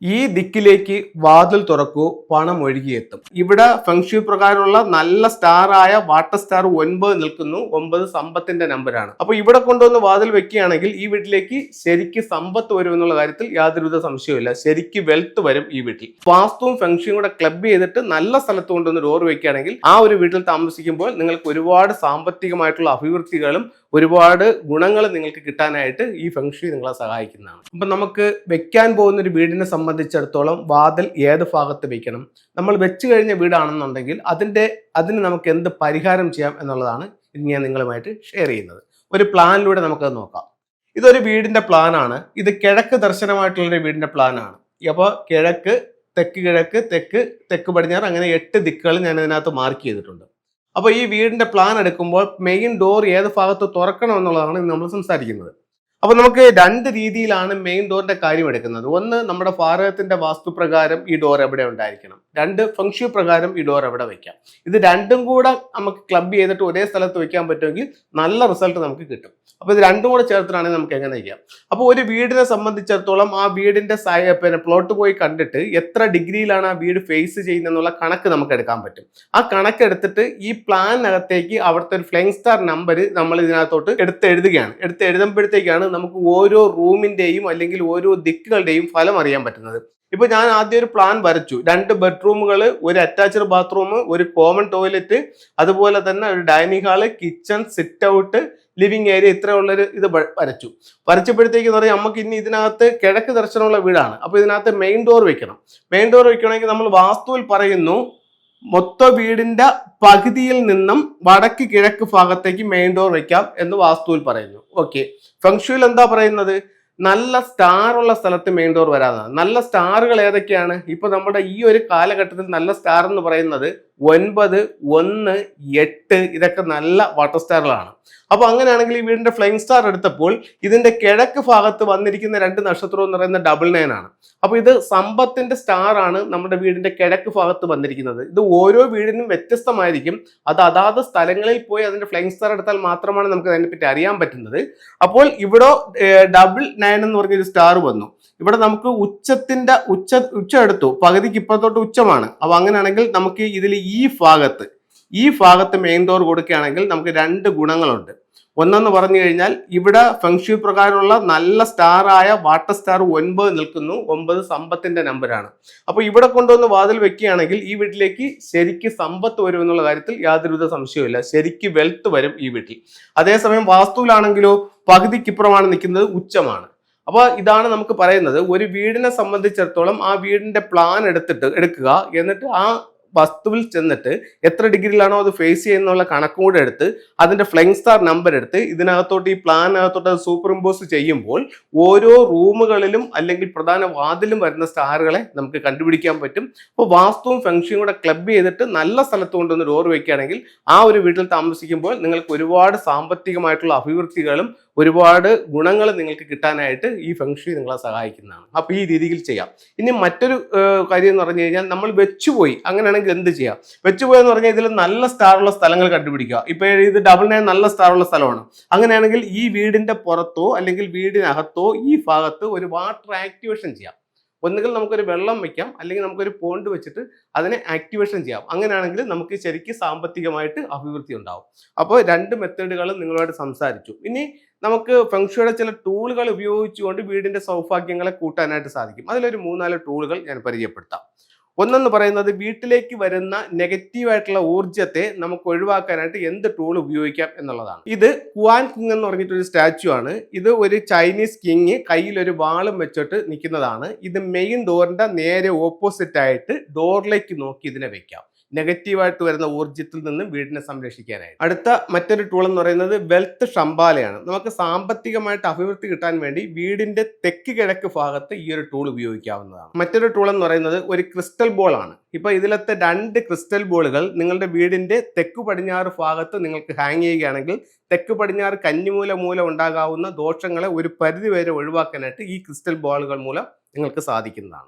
ഈ ദിക്കിലേക്ക് വാതിൽ തുറക്കൂ, പണം ഒഴുകിയെത്തും. ഇവിടെ ഫെങ്ഷു പ്രകാരമുള്ള നല്ല സ്റ്റാർ ആയ വാട്ടർ സ്റ്റാർ 9 നിൽക്കുന്നു. 9 സമ്പത്തിന്റെ നമ്പറാണ്. അപ്പൊ ഇവിടെ കൊണ്ടുവന്ന് വാതിൽ വെക്കുകയാണെങ്കിൽ ഈ വീട്ടിലേക്ക് ശരിക്ക് സമ്പത്ത് വരും എന്നുള്ള കാര്യത്തിൽ യാതൊരുവിധ സംശയവുമില്ല. ശരിക്ക് വെൽത്ത് വരും ഈ വീട്ടിൽ. വാസ്തുവും ഫെങ്ഷുവും കൂടെ ക്ലബ് ചെയ്തിട്ട് നല്ല സ്ഥലത്ത് കൊണ്ടുവന്ന് ഡോർ വെക്കുകയാണെങ്കിൽ ആ ഒരു വീട്ടിൽ താമസിക്കുമ്പോൾ നിങ്ങൾക്ക് ഒരുപാട് സാമ്പത്തികമായിട്ടുള്ള അഭിവൃദ്ധികളും ഒരുപാട് ഗുണങ്ങൾ നിങ്ങൾക്ക് കിട്ടാനായിട്ട് ഈ ഫെങ്ഷു നിങ്ങളെ സഹായിക്കുന്നതാണ്. അപ്പൊ നമുക്ക് വെക്കാൻ പോകുന്ന ഒരു വീടിനെ സംബന്ധിച്ചിടത്തോളം വാതിൽ ഏത് ഭാഗത്ത് വെക്കണം, നമ്മൾ വെച്ചു കഴിഞ്ഞ വീടാണെന്നുണ്ടെങ്കിൽ അതിന് നമുക്ക് എന്ത് പരിഹാരം ചെയ്യാം എന്നുള്ളതാണ് ഇന്ന് ഞാൻ നിങ്ങളുമായിട്ട് ഷെയർ ചെയ്യുന്നത്. ഒരു പ്ലാനിലൂടെ നമുക്കത് നോക്കാം. ഇതൊരു വീടിന്റെ പ്ലാനാണ്. ഇത് കിഴക്ക് ദർശനമായിട്ടുള്ളൊരു വീടിന്റെ പ്ലാനാണ്. അപ്പോൾ കിഴക്ക്, തെക്ക് കിഴക്ക്, തെക്ക് പടിഞ്ഞാറ്, അങ്ങനെ 8 ദിക്കുകൾ ഞാൻ ഇതിനകത്ത് മാർക്ക് ചെയ്തിട്ടുണ്ട്. അപ്പോൾ ഈ വീടിന്റെ പ്ലാൻ എടുക്കുമ്പോൾ മെയിൻ ഡോർ ഏത് ഭാഗത്ത് തുറക്കണം എന്നുള്ളതാണ് നമ്മൾ സംസാരിക്കുന്നത്. അപ്പോൾ നമുക്ക് 2 രീതിയിലാണ് മെയിൻ ഡോറിന്റെ കാര്യം എടുക്കുന്നത്. ഒന്ന്, നമ്മുടെ ഭാരതത്തിന്റെ വാസ്തുപ്രകാരം ഈ ഡോർ എവിടെ ഉണ്ടായിരിക്കണം. 2, ഫെങ്ഷു പ്രകാരം ഈ ഡോർ എവിടെ വെക്കാം. ഇത് രണ്ടും കൂടെ നമുക്ക് ക്ലബ് ചെയ്തിട്ട് ഒരേ സ്ഥലത്ത് വെക്കാൻ പറ്റുമെങ്കിൽ നല്ല റിസൾട്ട് നമുക്ക് കിട്ടും. അപ്പോൾ ഇത് രണ്ടും കൂടെ ചേർത്തിട്ടാണെങ്കിൽ നമുക്ക് എങ്ങനെ ചെയ്യാം. അപ്പോൾ ഒരു വീടിനെ സംബന്ധിച്ചിടത്തോളം ആ വീടിന്റെ പ്ലോട്ട് പോയി കണ്ടിട്ട് എത്ര ഡിഗ്രിയിലാണ് ആ വീട് ഫേസ് ചെയ്യുന്നത് എന്നുള്ള കണക്ക് നമുക്ക് എടുക്കാൻ പറ്റും. ആ കണക്കെടുത്തിട്ട് ഈ പ്ലാനിനകത്തേക്ക് അവിടുത്തെ ഒരു ഫ്ലൈങ് സ്റ്റാർ നമ്പർ നമ്മൾ ഇതിനകത്തോട്ട് എഴുതുമ്പോഴത്തേക്കാണ് നമുക്ക് ഓരോ റൂമിന്റെയും അല്ലെങ്കിൽ ഓരോ ദിക്കുകളുടെയും ഫലം അറിയാൻ പറ്റുന്നത്. ഇപ്പൊ ഞാൻ ആദ്യം ഒരു പ്ലാൻ വരച്ചു. 2 ബെഡ്റൂമുകൾ, ഒരു അറ്റാച്ച്ഡ് ബാത്റൂം, ഒരു കോമൺ ടോയ്ലറ്റ്, അതുപോലെ തന്നെ ഒരു dining hall, kitchen, sit out, living area, ഇത്രയുള്ളൊരു ഇത് വരച്ചപ്പോഴത്തേക്ക് പറയാം നമുക്ക് ഇനി ഇതിനകത്ത് കിഴക്ക് ദർശനമുള്ള വീടാണ്. അപ്പൊ ഇതിനകത്ത് മെയിൻ ഡോർ വെക്കണം. മെയിൻ ഡോർ വെക്കണമെങ്കിൽ നമ്മൾ വാസ്തുവിൽ പറയുന്നു മൊത്ത വീടിന്റെ പകുതിയിൽ നിന്നും വടക്ക് കിഴക്ക് ഭാഗത്തേക്ക് മെയിൻ ഡോർ വെക്കാം എന്ന് വാസ്തുവിൽ പറയുന്നു. ഓക്കെ, ഫെങ്ഷുയിൽ എന്താ പറയുന്നത്? നല്ല സ്റ്റാർ ഉള്ള സ്ഥലത്ത് മെയിൻ ഡോർ വരാതാണ്. നല്ല സ്റ്റാറുകൾ ഏതൊക്കെയാണ്? ഇപ്പൊ നമ്മുടെ ഈ ഒരു കാലഘട്ടത്തിൽ നല്ല സ്റ്റാർ എന്ന് പറയുന്നത് 9, 1, 8 ഇതൊക്കെ നല്ല വാട്ടർ സ്റ്റാറുകളാണ്. അപ്പൊ അങ്ങനെയാണെങ്കിൽ ഈ വീടിന്റെ ഫ്ലൈങ് സ്റ്റാർ എടുത്തപ്പോൾ ഇതിന്റെ കിഴക്ക് ഭാഗത്ത് വന്നിരിക്കുന്ന 2 നക്ഷത്രം എന്ന് പറയുന്നത് 99 ആണ്. അപ്പൊ ഇത് സമ്പത്തിന്റെ സ്റ്റാർ ആണ് നമ്മുടെ വീടിന്റെ കിഴക്ക് ഭാഗത്ത് വന്നിരിക്കുന്നത്. ഇത് ഓരോ വീടിനും വ്യത്യസ്തമായിരിക്കും. അത് അതാത് സ്ഥലങ്ങളിൽ പോയി അതിന്റെ ഫ്ലൈങ് സ്റ്റാർ എടുത്താൽ മാത്രമാണ് നമുക്ക് അതിനെപ്പറ്റി അറിയാൻ പറ്റുന്നത്. അപ്പോൾ ഇവിടെ 99 എന്ന് പറഞ്ഞൊരു സ്റ്റാർ വന്നു. ഇവിടെ നമുക്ക് ഉച്ച എടുത്തു, പകുതിക്ക് ഇപ്പുറത്തോട്ട് ഉച്ചമാണ്. അപ്പൊ അങ്ങനെയാണെങ്കിൽ നമുക്ക് ഇതിൽ ഈ ഭാഗത്ത് മെയിൻ ഡോർ കൊടുക്കുകയാണെങ്കിൽ നമുക്ക് 2 ഗുണങ്ങളുണ്ട്. ഒന്നെന്ന് പറഞ്ഞു കഴിഞ്ഞാൽ ഇവിടെ ഫെങ്ഷു പ്രകാരമുള്ള നല്ല സ്റ്റാർ ആയ വാട്ടർ സ്റ്റാർ 9 നിൽക്കുന്നു. 9 സമ്പത്തിന്റെ നമ്പറാണ്. അപ്പൊ ഇവിടെ കൊണ്ടുവന്ന് വാതിൽ വെക്കുകയാണെങ്കിൽ ഈ വീട്ടിലേക്ക് ശരിക്ക് സമ്പത്ത് വരും എന്നുള്ള കാര്യത്തിൽ യാതൊരുവിധ സംശയവുമില്ല. ശരിക്ക് വെൽത്ത് വരും ഈ വീട്ടിൽ. അതേസമയം വാസ്തുവിലാണെങ്കിലോ പകുതിക്കിപ്പുറമാണ് നിൽക്കുന്നത്, ഉച്ചമാണ്. അപ്പൊ ഇതാണ് നമുക്ക് പറയുന്നത്, ഒരു വീടിനെ സംബന്ധിച്ചിടത്തോളം ആ വീടിന്റെ പ്ലാൻ എടുക്കുക, എന്നിട്ട് ആ വസ്തുവിൽ ചെന്നിട്ട് എത്ര ഡിഗ്രിയിലാണോ അത് ഫേസ് ചെയ്യുന്നുള്ള കണക്കും കൂടെ എടുത്ത് അതിന്റെ ഫ്ലൈങ് സ്റ്റാർ നമ്പർ എടുത്ത് ഇതിനകത്തോട്ട് ഈ പ്ലാനകത്തോട്ട് അത് സൂപ്പർ ഇമ്പോസ് ചെയ്യുമ്പോൾ ഓരോ റൂമുകളിലും അല്ലെങ്കിൽ പ്രധാന വാതിലും വരുന്ന സ്റ്റാറുകളെ നമുക്ക് കണ്ടുപിടിക്കാൻ പറ്റും. അപ്പോൾ വാസ്തുവും ഫെങ്ഷുവും കൂടെ ക്ലബ് ചെയ്തിട്ട് നല്ല സ്ഥലത്ത് കൊണ്ടുവന്ന് ഡോർ വയ്ക്കുകയാണെങ്കിൽ ആ ഒരു വീട്ടിൽ താമസിക്കുമ്പോൾ നിങ്ങൾക്ക് ഒരുപാട് സാമ്പത്തികമായിട്ടുള്ള അഭിവൃദ്ധികളും ഒരുപാട് ഗുണങ്ങൾ നിങ്ങൾക്ക് കിട്ടാനായിട്ട് ഈ ഫെങ്ഷു നിങ്ങളെ സഹായിക്കുന്നതാണ്. അപ്പൊ ഈ രീതിയിൽ ചെയ്യാം. ഇനി മറ്റൊരു കാര്യം എന്ന് പറഞ്ഞു കഴിഞ്ഞാൽ നമ്മൾ വെച്ചുപോയി, അങ്ങനെയാണെങ്കിൽ എന്ത് ചെയ്യാം? വെച്ചുപോയെന്ന് പറഞ്ഞാൽ ഇതിൽ നല്ല സ്റ്റാറുള്ള സ്ഥലങ്ങൾ കണ്ടുപിടിക്കുക. ഇപ്പൊ ഇത് 99 നല്ല സ്റ്റാറുള്ള സ്ഥലമാണ്. അങ്ങനെയാണെങ്കിൽ ഈ വീടിന്റെ പുറത്തോ അല്ലെങ്കിൽ വീടിനകത്തോ ഈ ഭാഗത്ത് ഒരു വാട്ടർ ആക്ടിവേഷൻ ചെയ്യാം. ഒന്നുകിൽ നമുക്കൊരു വെള്ളം വെക്കാം, അല്ലെങ്കിൽ നമുക്കൊരു പോണ്ട് വെച്ചിട്ട് അതിനെ ആക്ടിവേഷൻ ചെയ്യാം. അങ്ങനെയാണെങ്കിൽ നമുക്ക് ശരിക്കും സാമ്പത്തികമായിട്ട് അഭിവൃദ്ധി ഉണ്ടാവും. അപ്പോൾ 2 മെത്തേഡുകളും നിങ്ങളുമായിട്ട് സംസാരിച്ചു. ഇനി നമുക്ക് ഫെങ്ഷുയുടെ ചില ടൂളുകൾ ഉപയോഗിച്ചുകൊണ്ട് വീടിന്റെ സൗഭാഗ്യങ്ങളെ കൂട്ടാനായിട്ട് സാധിക്കും. അതിലൊരു 3-4 ടൂളുകൾ ഞാൻ പരിചയപ്പെടുത്താം. ഒന്നെന്ന് പറയുന്നത് വീട്ടിലേക്ക് വരുന്ന നെഗറ്റീവായിട്ടുള്ള ഊർജ്ജത്തെ നമുക്ക് ഒഴിവാക്കാനായിട്ട് എന്ത് ടൂൾ ഉപയോഗിക്കാം എന്നുള്ളതാണ്. ഇത് കുവാൻ കിങ് എന്ന് പറഞ്ഞിട്ടൊരു സ്റ്റാച്ചു ആണ്. ഇത് ഒരു ചൈനീസ് കിങ് കയ്യിൽ ഒരു വാളും വെച്ചിട്ട് നിൽക്കുന്നതാണ്. ഇത് മെയിൻ ഡോറിന്റെ നേരെ ഓപ്പോസിറ്റ് ആയിട്ട് ഡോറിലേക്ക് നോക്കി ഇതിനെ വെക്കാം. നെഗറ്റീവായിട്ട് വരുന്ന ഊർജ്ജത്തിൽ നിന്ന് വീടിനെ സംരക്ഷിക്കാനായിട്ട്. അടുത്ത മറ്റൊരു ടൂൾ എന്ന് പറയുന്നത് വെൽത്ത് ഷംബാലയാണ്. നമുക്ക് സാമ്പത്തികമായിട്ട് അഭിവൃദ്ധി കിട്ടാൻ വേണ്ടി വീടിന്റെ തെക്ക് കിഴക്ക് ഭാഗത്ത് ഈ ഒരു ടൂൾ ഉപയോഗിക്കാവുന്നതാണ്. മറ്റൊരു ടൂൾ എന്ന് പറയുന്നത് ഒരു ക്രിസ്റ്റൽ ബോൾ ആണ്. ഇപ്പൊ ഇതിലത്തെ 2 ക്രിസ്റ്റൽ ബോളുകൾ നിങ്ങളുടെ വീടിന്റെ തെക്ക് പടിഞ്ഞാറ് ഭാഗത്ത് നിങ്ങൾക്ക് ഹാങ് ചെയ്യുകയാണെങ്കിൽ തെക്ക് പടിഞ്ഞാറ് കന്നിമൂല ഉണ്ടാകാവുന്ന ദോഷങ്ങളെ ഒരു പരിധി വരെ ഒഴിവാക്കാനായിട്ട് ഈ ക്രിസ്റ്റൽ ബോളുകൾ മൂലം നിങ്ങൾക്ക് സാധിക്കുന്നതാണ്.